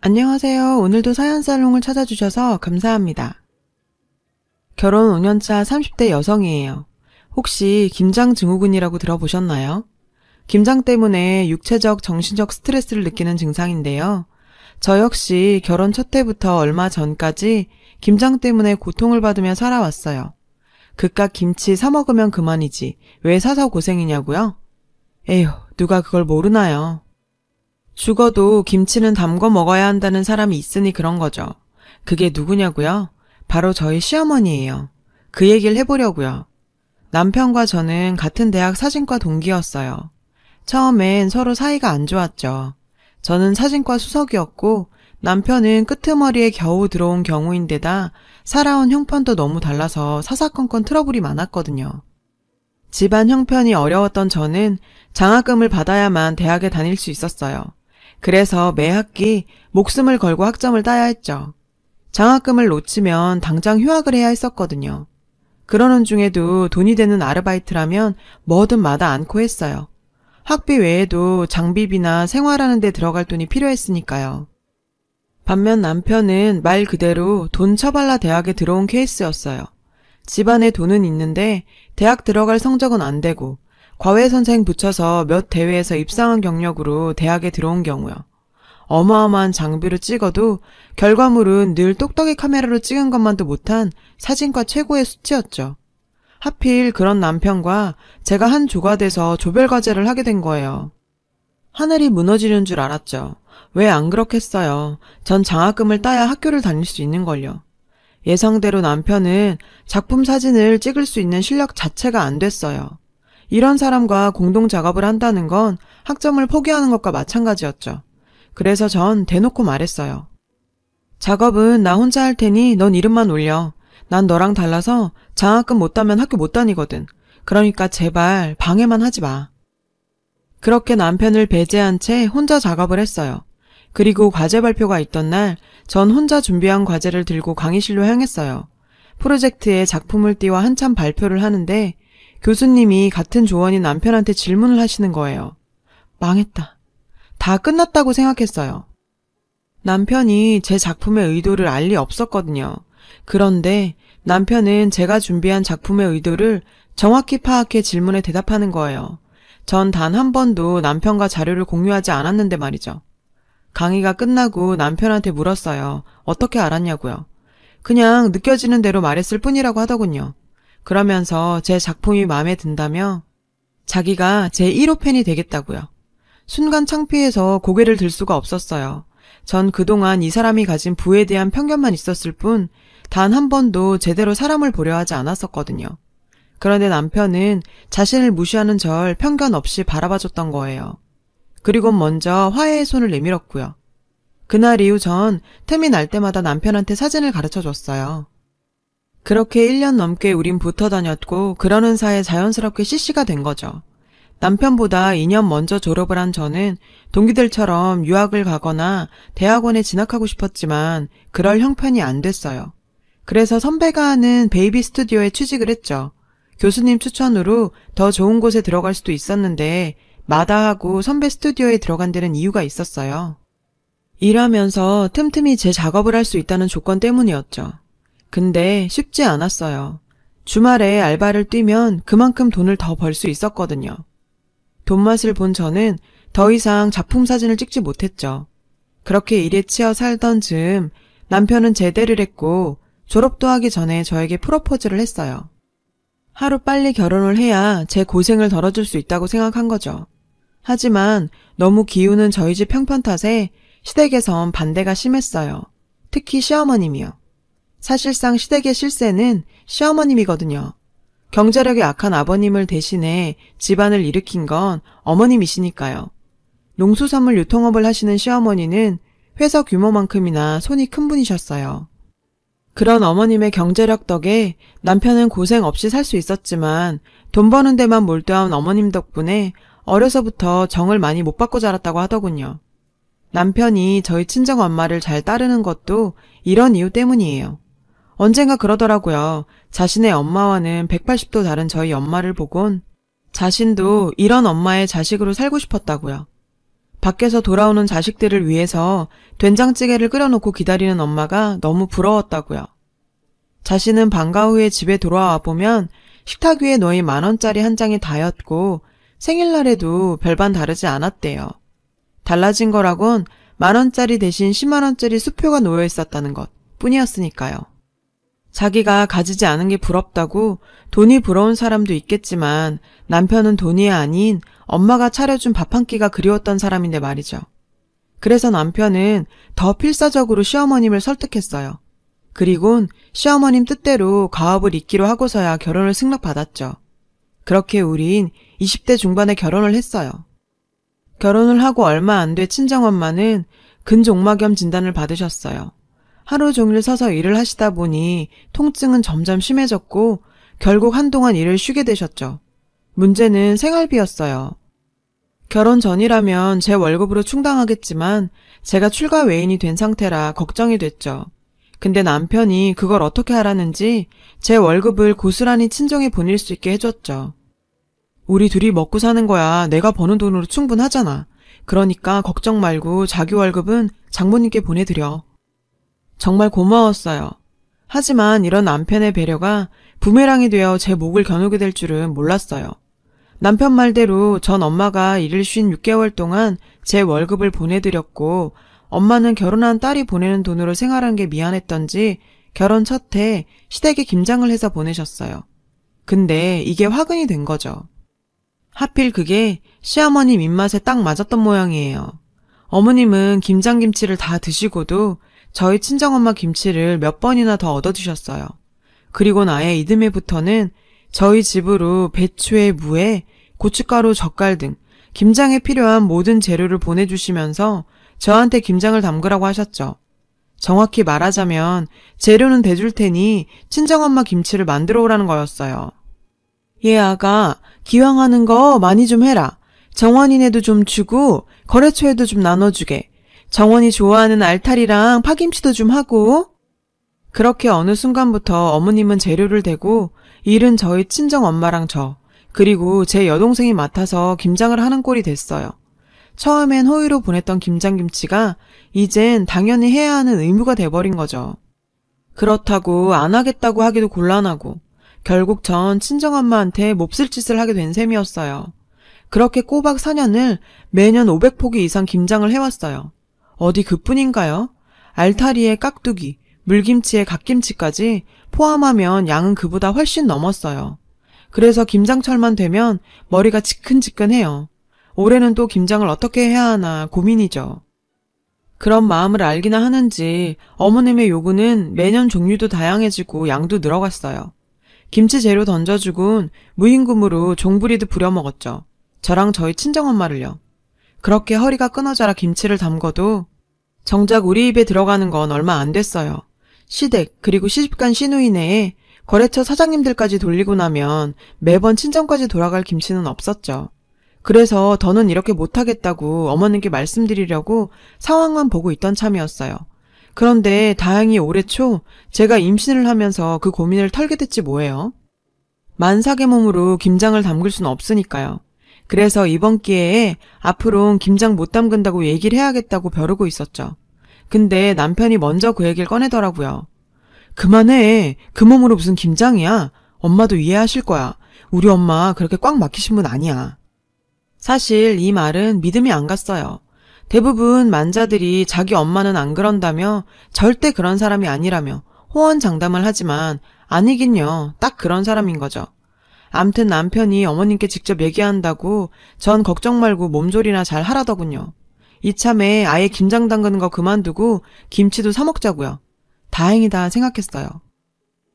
안녕하세요. 오늘도 사연살롱을 찾아주셔서 감사합니다. 결혼 5년차 30대 여성이에요. 혹시 김장증후군이라고 들어보셨나요? 김장 때문에 육체적, 정신적 스트레스를 느끼는 증상인데요. 저 역시 결혼 첫 해부터 얼마 전까지 김장 때문에 고통을 받으며 살아왔어요. 그깟 김치 사 먹으면 그만이지 왜 사서 고생이냐고요? 에휴, 누가 그걸 모르나요? 죽어도 김치는 담궈 먹어야 한다는 사람이 있으니 그런 거죠. 그게 누구냐고요? 바로 저희 시어머니예요. 그 얘기를 해보려고요. 남편과 저는 같은 대학 사진과 동기였어요. 처음엔 서로 사이가 안 좋았죠. 저는 사진과 수석이었고 남편은 끄트머리에 겨우 들어온 경우인데다 살아온 형편도 너무 달라서 사사건건 트러블이 많았거든요. 집안 형편이 어려웠던 저는 장학금을 받아야만 대학에 다닐 수 있었어요. 그래서 매 학기 목숨을 걸고 학점을 따야 했죠. 장학금을 놓치면 당장 휴학을 해야 했었거든요. 그러는 중에도 돈이 되는 아르바이트라면 뭐든 마다 않고 했어요. 학비 외에도 장비비나 생활하는 데 들어갈 돈이 필요했으니까요. 반면 남편은 말 그대로 돈 처발라 대학에 들어온 케이스였어요. 집안에 돈은 있는데 대학 들어갈 성적은 안 되고 과외선생 붙여서 몇 대회에서 입상한 경력으로 대학에 들어온 경우요. 어마어마한 장비로 찍어도 결과물은 늘 똑딱이 카메라로 찍은 것만도 못한 사진과 최고의 수치였죠. 하필 그런 남편과 제가 한 조가 돼서 조별과제를 하게 된 거예요. 하늘이 무너지는 줄 알았죠. 왜 안 그렇겠어요. 전 장학금을 따야 학교를 다닐 수 있는걸요. 예상대로 남편은 작품 사진을 찍을 수 있는 실력 자체가 안 됐어요. 이런 사람과 공동 작업을 한다는 건 학점을 포기하는 것과 마찬가지였죠. 그래서 전 대놓고 말했어요. 작업은 나 혼자 할 테니 넌 이름만 올려. 난 너랑 달라서 장학금 못 따면 학교 못 다니거든. 그러니까 제발 방해만 하지 마. 그렇게 남편을 배제한 채 혼자 작업을 했어요. 그리고 과제 발표가 있던 날 전 혼자 준비한 과제를 들고 강의실로 향했어요. 프로젝트에 작품을 띄워 한참 발표를 하는데 교수님이 같은 조원인 남편한테 질문을 하시는 거예요. 망했다. 다 끝났다고 생각했어요. 남편이 제 작품의 의도를 알 리 없었거든요. 그런데 남편은 제가 준비한 작품의 의도를 정확히 파악해 질문에 대답하는 거예요. 전 단 한 번도 남편과 자료를 공유하지 않았는데 말이죠. 강의가 끝나고 남편한테 물었어요. 어떻게 알았냐고요. 그냥 느껴지는 대로 말했을 뿐이라고 하더군요. 그러면서 제 작품이 마음에 든다며 자기가 제 1호 팬이 되겠다고요. 순간 창피해서 고개를 들 수가 없었어요. 전 그동안 이 사람이 가진 부에 대한 편견만 있었을 뿐 단 한 번도 제대로 사람을 보려 하지 않았었거든요. 그런데 남편은 자신을 무시하는 절 편견 없이 바라봐줬던 거예요. 그리고 먼저 화해의 손을 내밀었고요. 그날 이후 전 틈이 날 때마다 남편한테 사진을 가르쳐줬어요. 그렇게 1년 넘게 우린 붙어 다녔고 그러는 사이에 자연스럽게 CC가 된 거죠. 남편보다 2년 먼저 졸업을 한 저는 동기들처럼 유학을 가거나 대학원에 진학하고 싶었지만 그럴 형편이 안 됐어요. 그래서 선배가 하는 베이비 스튜디오에 취직을 했죠. 교수님 추천으로 더 좋은 곳에 들어갈 수도 있었는데 마다하고 선배 스튜디오에 들어간 데는 이유가 있었어요. 일하면서 틈틈이 제 작업을 할 수 있다는 조건 때문이었죠. 근데 쉽지 않았어요. 주말에 알바를 뛰면 그만큼 돈을 더 벌 수 있었거든요. 돈맛을 본 저는 더 이상 작품 사진을 찍지 못했죠. 그렇게 일에 치여 살던 즈음 남편은 제대를 했고 졸업도 하기 전에 저에게 프로포즈를 했어요. 하루빨리 결혼을 해야 제 고생을 덜어줄 수 있다고 생각한 거죠. 하지만 너무 기우는 저희 집 형편 탓에 시댁에선 반대가 심했어요. 특히 시어머님이요. 사실상 시댁의 실세는 시어머님이거든요. 경제력이 약한 아버님을 대신해 집안을 일으킨 건 어머님이시니까요. 농수산물 유통업을 하시는 시어머니는 회사 규모만큼이나 손이 큰 분이셨어요. 그런 어머님의 경제력 덕에 남편은 고생 없이 살 수 있었지만 돈 버는 데만 몰두한 어머님 덕분에 어려서부터 정을 많이 못 받고 자랐다고 하더군요. 남편이 저희 친정엄마를 잘 따르는 것도 이런 이유 때문이에요. 언젠가 그러더라고요. 자신의 엄마와는 180도 다른 저희 엄마를 보곤 자신도 이런 엄마의 자식으로 살고 싶었다고요. 밖에서 돌아오는 자식들을 위해서 된장찌개를 끓여놓고 기다리는 엄마가 너무 부러웠다고요. 자신은 방과 후에 집에 돌아와 보면 식탁 위에 놓인 10,000원짜리 한 장이 다였고 생일날에도 별반 다르지 않았대요. 달라진 거라곤 10,000원짜리 대신 100,000원짜리 수표가 놓여 있었다는 것 뿐이었으니까요. 자기가 가지지 않은 게 부럽다고 돈이 부러운 사람도 있겠지만 남편은 돈이 아닌 엄마가 차려준 밥 한 끼가 그리웠던 사람인데 말이죠. 그래서 남편은 더 필사적으로 시어머님을 설득했어요. 그리곤 시어머님 뜻대로 가업을 잇기로 하고서야 결혼을 승낙받았죠. 그렇게 우린 20대 중반에 결혼을 했어요. 결혼을 하고 얼마 안 돼 친정엄마는 근종막염 진단을 받으셨어요. 하루 종일 서서 일을 하시다 보니 통증은 점점 심해졌고 결국 한동안 일을 쉬게 되셨죠. 문제는 생활비였어요. 결혼 전이라면 제 월급으로 충당하겠지만 제가 출가 외인이 된 상태라 걱정이 됐죠. 근데 남편이 그걸 어떻게 하라는지 제 월급을 고스란히 친정에 보낼 수 있게 해줬죠. 우리 둘이 먹고 사는 거야 내가 버는 돈으로 충분하잖아. 그러니까 걱정 말고 자기 월급은 장모님께 보내드려. 정말 고마웠어요. 하지만 이런 남편의 배려가 부메랑이 되어 제 목을 겨누게 될 줄은 몰랐어요. 남편 말대로 전 엄마가 일을 쉰 6개월 동안 제 월급을 보내드렸고 엄마는 결혼한 딸이 보내는 돈으로 생활한 게 미안했던지 결혼 첫 해 시댁에 김장을 해서 보내셨어요. 근데 이게 화근이 된 거죠. 하필 그게 시어머님 입맛에 딱 맞았던 모양이에요. 어머님은 김장김치를 다 드시고도 저희 친정엄마 김치를 몇 번이나 더 얻어주셨어요. 그리고 아예 이듬해부터는 저희 집으로 배추에 무에 고춧가루, 젓갈 등 김장에 필요한 모든 재료를 보내주시면서 저한테 김장을 담그라고 하셨죠. 정확히 말하자면 재료는 대줄 테니 친정엄마 김치를 만들어 오라는 거였어요. 예, 아가, 기왕 하는 거 많이 좀 해라. 정원이네도 좀 주고 거래처에도 좀 나눠주게. 정원이 좋아하는 알타리랑 파김치도 좀 하고. 그렇게 어느 순간부터 어머님은 재료를 대고 일은 저희 친정엄마랑 저, 그리고 제 여동생이 맡아서 김장을 하는 꼴이 됐어요. 처음엔 호의로 보냈던 김장김치가 이젠 당연히 해야 하는 의무가 돼버린 거죠. 그렇다고 안 하겠다고 하기도 곤란하고 결국 전 친정엄마한테 몹쓸 짓을 하게 된 셈이었어요. 그렇게 꼬박 4년을 매년 500포기 이상 김장을 해왔어요. 어디 그뿐인가요? 알타리에 깍두기, 물김치에 갓김치까지 포함하면 양은 그보다 훨씬 넘었어요. 그래서 김장철만 되면 머리가 지끈지끈해요. 올해는 또 김장을 어떻게 해야 하나 고민이죠. 그런 마음을 알기나 하는지 어머님의 요구는 매년 종류도 다양해지고 양도 늘어갔어요. 김치 재료 던져주곤 무임금으로 종부리도 부려 먹었죠. 저랑 저희 친정엄마를요. 그렇게 허리가 끊어져라 김치를 담궈도 정작 우리 입에 들어가는 건 얼마 안 됐어요. 시댁 그리고 시집간 시누이네에 거래처 사장님들까지 돌리고 나면 매번 친정까지 돌아갈 김치는 없었죠. 그래서 더는 이렇게 못하겠다고 어머님께 말씀드리려고 상황만 보고 있던 참이었어요. 그런데 다행히 올해 초 제가 임신을 하면서 그 고민을 털게 됐지 뭐예요. 만삭의 몸으로 김장을 담글 수는 없으니까요. 그래서 이번 기회에 앞으론 김장 못 담근다고 얘기를 해야겠다고 벼르고 있었죠. 근데 남편이 먼저 그 얘기를 꺼내더라고요. 그만해. 그 몸으로 무슨 김장이야. 엄마도 이해하실 거야. 우리 엄마 그렇게 꽉 막히신 분 아니야. 사실 이 말은 믿음이 안 갔어요. 대부분 만자들이 자기 엄마는 안 그런다며 절대 그런 사람이 아니라며 호언장담을 하지만 아니긴요. 딱 그런 사람인 거죠. 암튼 남편이 어머님께 직접 얘기한다고 전 걱정 말고 몸조리나 잘 하라더군요. 이참에 아예 김장 담그는 거 그만두고 김치도 사 먹자고요. 다행이다 생각했어요.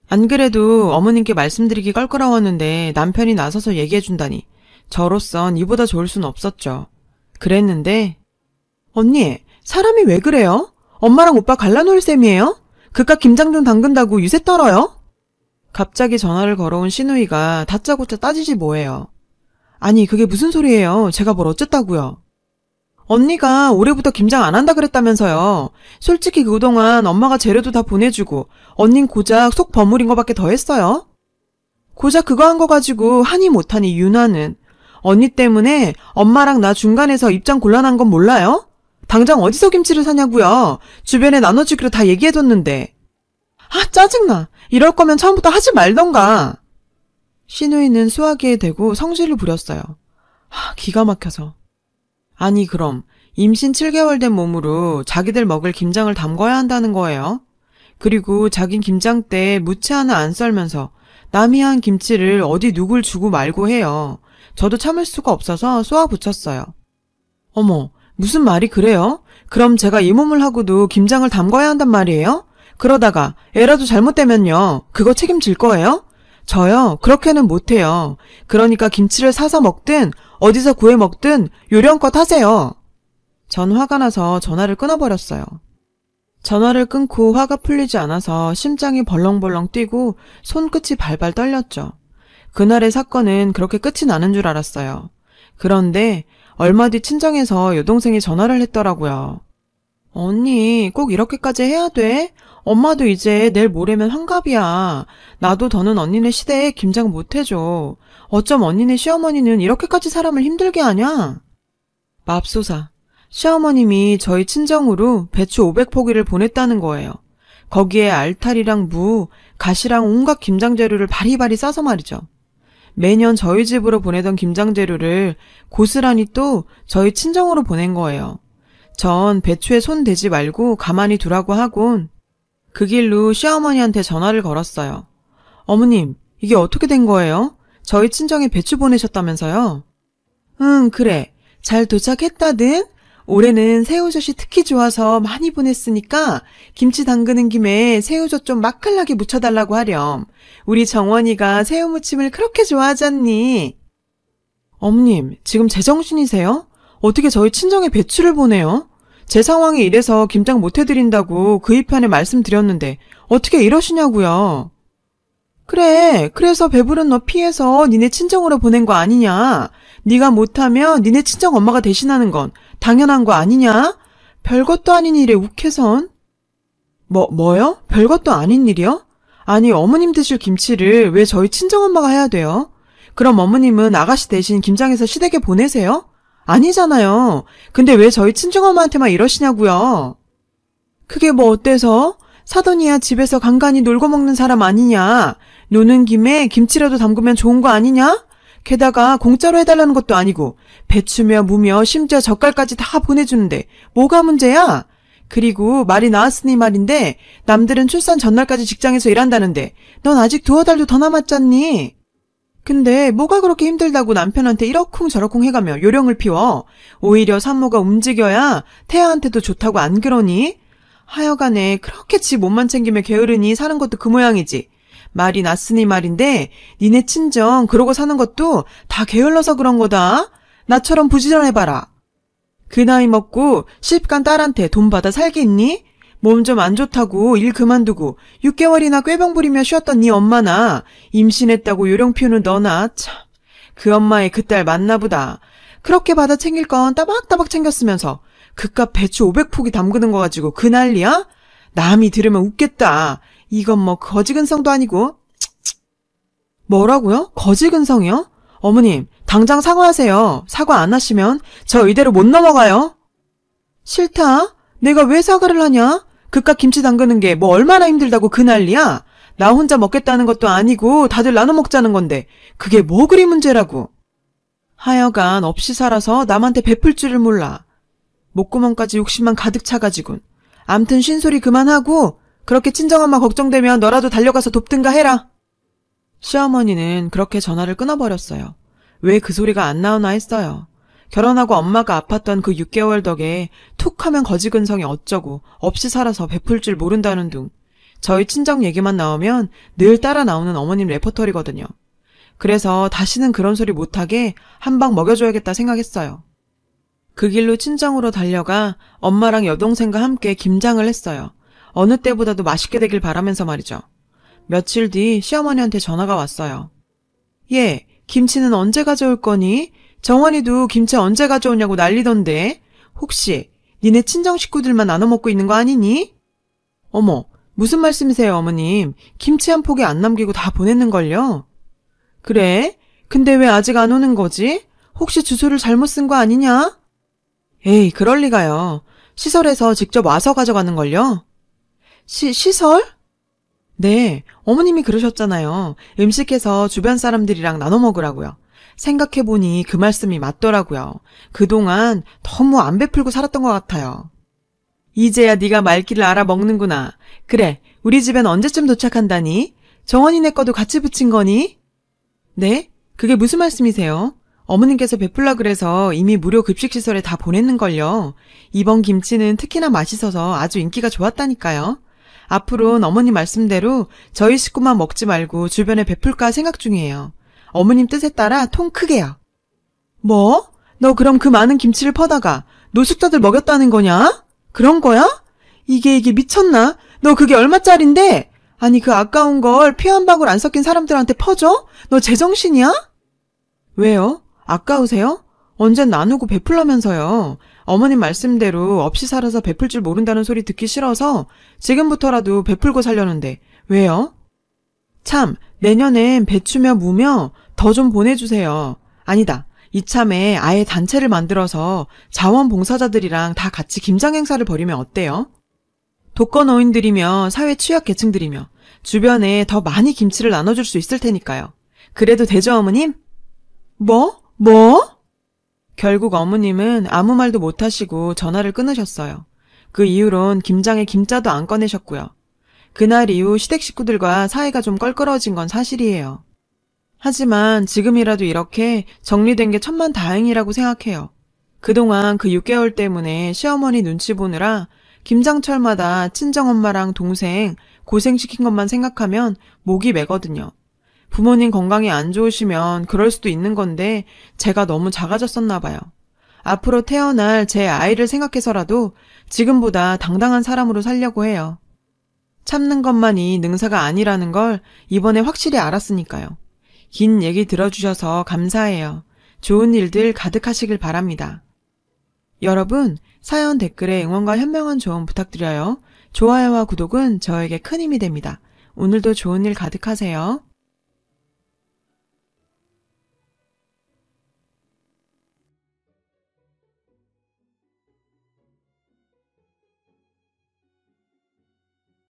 안 그래도 어머님께 말씀드리기 껄끄러웠는데 남편이 나서서 얘기해준다니 저로선 이보다 좋을 순 없었죠. 그랬는데 언니, 사람이 왜 그래요? 엄마랑 오빠 갈라놓을 셈이에요? 그깟 김장 좀 담근다고 유세 떨어요? 갑자기 전화를 걸어온 시누이가 다짜고짜 따지지 뭐예요. 아니 그게 무슨 소리예요. 제가 뭘 어쨌다고요. 언니가 올해부터 김장 안 한다 그랬다면서요. 솔직히 그동안 엄마가 재료도 다 보내주고 언닌 고작 속 버무린 거밖에 더 했어요. 고작 그거 한 거 가지고 하니 못하니 윤하는. 언니 때문에 엄마랑 나 중간에서 입장 곤란한 건 몰라요? 당장 어디서 김치를 사냐고요. 주변에 나눠주기로 다 얘기해뒀는데. 아, 짜증나. 이럴 거면 처음부터 하지 말던가. 시누이는 수화기에 대고 성질을 부렸어요. 기가 막혀서. 아니 그럼 임신 7개월 된 몸으로 자기들 먹을 김장을 담궈야 한다는 거예요? 그리고 자긴 김장 때 무채 하나 안 썰면서 남이 한 김치를 어디 누굴 주고 말고 해요. 저도 참을 수가 없어서 쏘아 붙였어요. 어머, 무슨 말이 그래요? 그럼 제가 이 몸을 하고도 김장을 담궈야 한단 말이에요? 그러다가 애라도 잘못되면요. 그거 책임질 거예요? 저요? 그렇게는 못해요. 그러니까 김치를 사서 먹든 어디서 구해 먹든 요령껏 하세요. 전 화가 나서 전화를 끊어버렸어요. 전화를 끊고 화가 풀리지 않아서 심장이 벌렁벌렁 뛰고 손끝이 발발 떨렸죠. 그날의 사건은 그렇게 끝이 나는 줄 알았어요. 그런데 얼마 뒤 친정에서 여동생이 전화를 했더라고요. 언니, 꼭 이렇게까지 해야 돼? 엄마도 이제 내일 모레면 환갑이야. 나도 더는 언니네 시대에 김장 못 해줘. 어쩜 언니네 시어머니는 이렇게까지 사람을 힘들게 하냐? 맙소사. 시어머님이 저희 친정으로 배추 500포기를 보냈다는 거예요. 거기에 알타리랑 무, 갓이랑 온갖 김장재료를 바리바리 싸서 말이죠. 매년 저희 집으로 보내던 김장재료를 고스란히 또 저희 친정으로 보낸 거예요. 전 배추에 손 대지 말고 가만히 두라고 하곤 그 길로 시어머니한테 전화를 걸었어요. 어머님, 이게 어떻게 된 거예요? 저희 친정에 배추 보내셨다면서요? 응, 그래. 잘 도착했다든? 올해는 새우젓이 특히 좋아서 많이 보냈으니까 김치 담그는 김에 새우젓 좀 맛깔나게 묻혀달라고 하렴. 우리 정원이가 새우무침을 그렇게 좋아하잖니. 어머님, 지금 제정신이세요? 어떻게 저희 친정에 배추를 보내요? 제 상황이 이래서 김장 못 해드린다고 그 이편에 말씀드렸는데 어떻게 이러시냐고요. 그래, 그래서 배부른 너 피해서 니네 친정으로 보낸 거 아니냐. 네가 못하면 니네 친정 엄마가 대신하는 건 당연한 거 아니냐? 별것도 아닌 일에 욱해선. 뭐요? 별것도 아닌 일이요? 아니, 어머님 드실 김치를 왜 저희 친정엄마가 해야 돼요? 그럼 어머님은 아가씨 대신 김장해서 시댁에 보내세요? 아니잖아요. 근데 왜 저희 친정엄마한테만 이러시냐고요? 그게 뭐 어때서? 사돈이야 집에서 간간히 놀고 먹는 사람 아니냐? 노는 김에 김치라도 담그면 좋은 거 아니냐? 게다가 공짜로 해달라는 것도 아니고 배추며 무며 심지어 젓갈까지 다 보내주는데 뭐가 문제야? 그리고 말이 나왔으니 말인데 남들은 출산 전날까지 직장에서 일한다는데 넌 아직 2달도 더 남았잖니? 근데 뭐가 그렇게 힘들다고 남편한테 이러쿵저러쿵 해가며 요령을 피워? 오히려 산모가 움직여야 태아한테도 좋다고 안 그러니? 하여간에 그렇게 지 몸만 챙기며 게으르니 사는 것도 그 모양이지. 말이 났으니 말인데 니네 친정 그러고 사는 것도 다 게을러서 그런 거다. 나처럼 부지런해봐라. 그 나이 먹고 시집간 딸한테 돈 받아 살겠니? 몸 좀 안 좋다고 일 그만두고 6개월이나 꾀병 부리며 쉬었던 네 엄마나 임신했다고 요령 피우는 너나 참 그 엄마의 그 딸 맞나 보다. 그렇게 받아 챙길 건 따박따박 챙겼으면서 그깟 배추 500포기 담그는 거 가지고 그 난리야? 남이 들으면 웃겠다. 이건 뭐 거지근성도 아니고. 뭐라고요? 거지근성이요? 어머님, 당장 사과하세요. 사과 안 하시면 저 이대로 못 넘어가요. 싫다? 내가 왜 사과를 하냐? 그깟 김치 담그는 게 뭐 얼마나 힘들다고 그 난리야? 나 혼자 먹겠다는 것도 아니고 다들 나눠 먹자는 건데 그게 뭐 그리 문제라고. 하여간 없이 살아서 남한테 베풀 줄을 몰라. 목구멍까지 욕심만 가득 차가지군. 암튼 쉰소리 그만하고 그렇게 친정엄마 걱정되면 너라도 달려가서 돕든가 해라. 시어머니는 그렇게 전화를 끊어버렸어요. 왜 그 소리가 안 나오나 했어요. 결혼하고 엄마가 아팠던 그 6개월 덕에 툭 하면 거지근성이 어쩌고 없이 살아서 베풀 줄 모른다는 둥. 저희 친정 얘기만 나오면 늘 따라 나오는 어머님 레퍼토리거든요. 그래서 다시는 그런 소리 못하게 한 방 먹여줘야겠다 생각했어요. 그 길로 친정으로 달려가 엄마랑 여동생과 함께 김장을 했어요. 어느 때보다도 맛있게 되길 바라면서 말이죠. 며칠 뒤 시어머니한테 전화가 왔어요. 얘, 김치는 언제 가져올 거니? 정원이도 김치 언제 가져오냐고 난리던데. 혹시 니네 친정 식구들만 나눠 먹고 있는 거 아니니? 어머, 무슨 말씀이세요, 어머님. 김치 한 포기 안 남기고 다 보냈는걸요? 그래? 근데 왜 아직 안 오는 거지? 혹시 주소를 잘못 쓴 거 아니냐? 에이, 그럴 리가요. 시설에서 직접 와서 가져가는걸요? 시설? 네, 어머님이 그러셨잖아요. 음식해서 주변 사람들이랑 나눠 먹으라고요. 생각해보니 그 말씀이 맞더라고요. 그동안 너무 안 베풀고 살았던 것 같아요. 이제야 네가 말귀를 알아먹는구나. 그래, 우리 집엔 언제쯤 도착한다니? 정원이네 거도 같이 붙인 거니? 네? 그게 무슨 말씀이세요? 어머님께서 베풀라 그래서 이미 무료 급식시설에 다 보냈는걸요. 이번 김치는 특히나 맛있어서 아주 인기가 좋았다니까요. 앞으로는 어머님 말씀대로 저희 식구만 먹지 말고 주변에 베풀까 생각 중이에요. 어머님 뜻에 따라 통 크게요. 뭐? 너 그럼 그 많은 김치를 퍼다가 노숙자들 먹였다는 거냐? 그런 거야? 이게 미쳤나? 너 그게 얼마짜린데? 아니 그 아까운 걸 피 한 방울 안 섞인 사람들한테 퍼줘? 너 제정신이야? 왜요? 아까우세요? 언젠 나누고 베풀라면서요. 어머님 말씀대로 없이 살아서 베풀 줄 모른다는 소리 듣기 싫어서 지금부터라도 베풀고 살려는데 왜요? 참, 내년엔 배추며 무며 더 좀 보내주세요. 아니다. 이참에 아예 단체를 만들어서 자원봉사자들이랑 다 같이 김장 행사를 벌이면 어때요? 독거노인들이며 사회 취약계층들이며 주변에 더 많이 김치를 나눠줄 수 있을 테니까요. 그래도 되죠, 어머님? 뭐? 결국 어머님은 아무 말도 못하시고 전화를 끊으셨어요. 그 이후론 김장에 김자도 안 꺼내셨고요. 그날 이후 시댁 식구들과 사이가 좀 껄끄러워진 건 사실이에요. 하지만 지금이라도 이렇게 정리된 게 천만다행이라고 생각해요. 그동안 그 6개월 때문에 시어머니 눈치 보느라 김장철마다 친정엄마랑 동생 고생시킨 것만 생각하면 목이 메거든요. 부모님 건강이 안 좋으시면 그럴 수도 있는 건데 제가 너무 작아졌었나 봐요. 앞으로 태어날 제 아이를 생각해서라도 지금보다 당당한 사람으로 살려고 해요. 참는 것만이 능사가 아니라는 걸 이번에 확실히 알았으니까요. 긴 얘기 들어주셔서 감사해요. 좋은 일들 가득하시길 바랍니다. 여러분, 사연 댓글에 응원과 현명한 조언 부탁드려요. 좋아요와 구독은 저에게 큰 힘이 됩니다. 오늘도 좋은 일 가득하세요.